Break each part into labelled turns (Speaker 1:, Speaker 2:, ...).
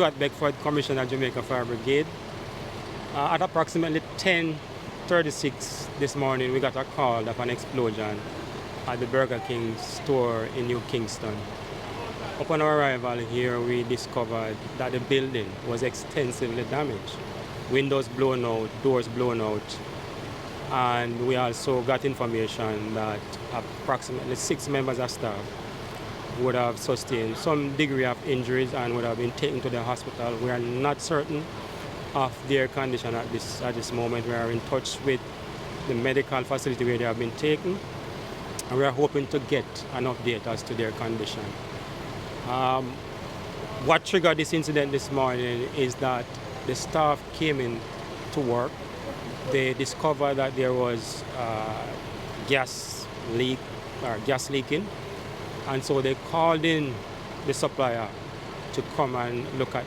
Speaker 1: Stuart Beckford, Commissioner, Jamaica Fire Brigade. At approximately 10:36 this morning, we got a call of an explosion at the Burger King store in New Kingston. Upon our arrival here, we discovered that the building was extensively damaged. Windows blown out, doors blown out, and we also got information that approximately 6 members of staff would have sustained some degree of injuries and would have been taken to the hospital. We are not certain of their condition at this moment. We are in touch with the medical facility where they have been taken, and we are hoping to get an update as to their condition. What triggered this incident this morning is that the staff came in to work. They discovered that there was gas leaking, and so they called in the supplier to come and look at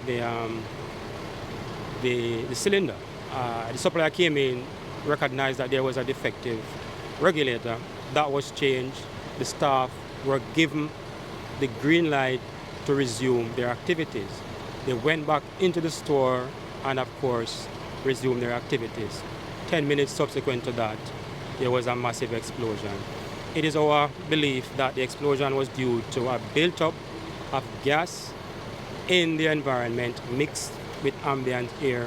Speaker 1: the cylinder. The supplier came in, recognized that there was a defective regulator. That was changed. The staff were given the green light to resume their activities. They went back into the store and, of course, resumed their activities. 10 minutes subsequent to that, there was a massive explosion. It is our belief that the explosion was due to a build-up of gas in the environment mixed with ambient air,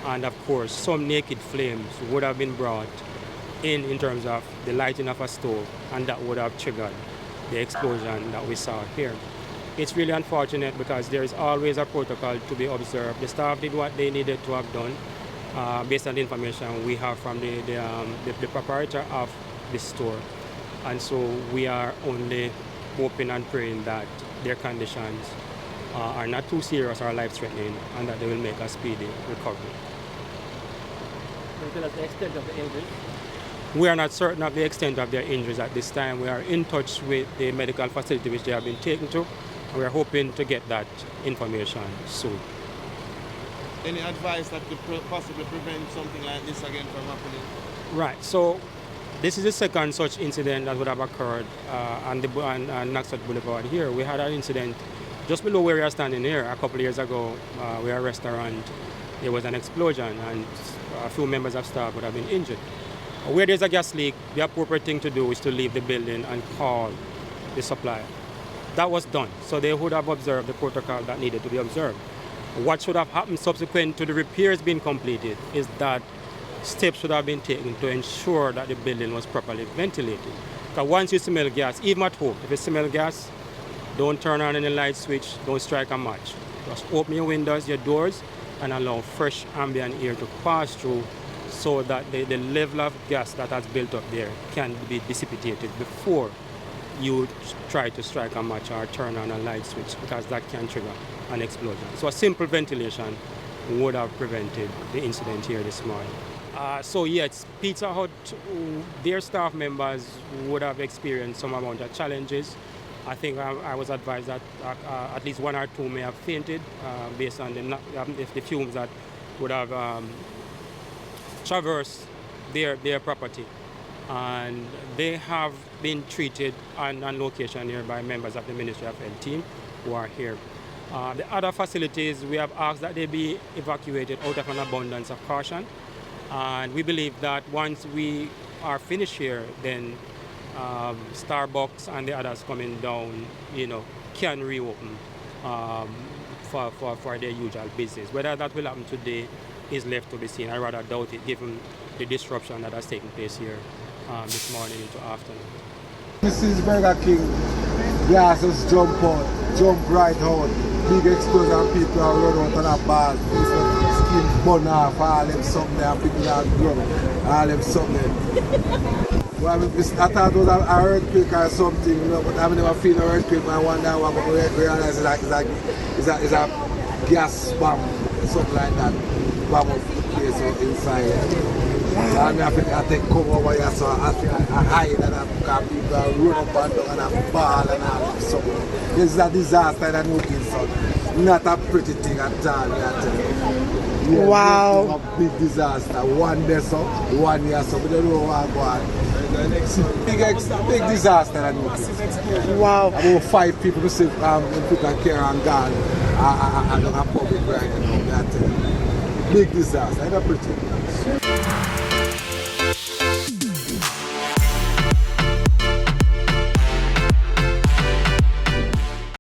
Speaker 1: and of course some naked flames would have been brought in terms of the lighting of a stove, and that would have triggered the explosion that we saw here. It's really unfortunate because there is always a protocol to be observed. The staff did what they needed to have done based on the information we have from the proprietor of the store. And so we are only hoping and praying that their conditions are not too serious or life-threatening, and that they will make a speedy recovery.
Speaker 2: Can you tell us the extent of the injuries?
Speaker 1: We are not certain of the extent of their injuries at this time. We are in touch with the medical facility which they have been taken to, and we are hoping to get that information soon.
Speaker 3: Any advice that could possibly prevent something like this again from happening?
Speaker 1: Right, so this is the second such incident that would have occurred on Knoxford Boulevard here. We had an incident just below where we are standing here a couple of years ago. We are a restaurant. There was an explosion and a few members of staff would have been injured. Where there's a gas leak, the appropriate thing to do is to leave the building and call the supplier. That was done, so they would have observed the protocol that needed to be observed. What should have happened subsequent to the repairs being completed is that steps should have been taken to ensure that the building was properly ventilated. Because once you smell gas, even at home, if you smell gas, don't turn on any light switch, don't strike a match. Just open your windows, your doors, and allow fresh ambient air to pass through so that the level of gas that has built up there can be dissipated before you try to strike a match or turn on a light switch, because that can trigger an explosion. So a simple ventilation would have prevented the incident here this morning. So yes, Pizza Hut, their staff members would have experienced some amount of challenges. I think I was advised that at least 1 or 2 may have fainted based on the fumes that would have traversed their property. And they have been treated on location here by members of the Ministry of Health team who are here. The other facilities, we have asked that they be evacuated out of an abundance of caution. And we believe that once we are finished here, then Starbucks and the others coming down, can reopen for their usual business. Whether that will happen today is left to be seen. I rather doubt it, given the disruption that has taken place here this morning into afternoon.
Speaker 4: This is Burger King. Glasses jump out, jump right out. Big explosion, people are run out on a ball. Skin burn off, all them something there, people are ground, all them something. Well, I thought it was an earthquake or something, but I've never feel an earthquake. I wonder what I realize it's a gas bomb, something like that. Bomb of the place inside. And I take cover over here, so I hide and I people run up and down and I ball and all that. So this is a disaster that New Kingston. Not a pretty thing at all, I tell you. Yeah,
Speaker 5: wow.
Speaker 4: A big disaster. One day so, 1 year so, we don't know what go on. Big disaster at New Kingston.
Speaker 5: Wow.
Speaker 4: About 5 people receive people care and gone. I don't have public right now. Big disaster. I don't pretend.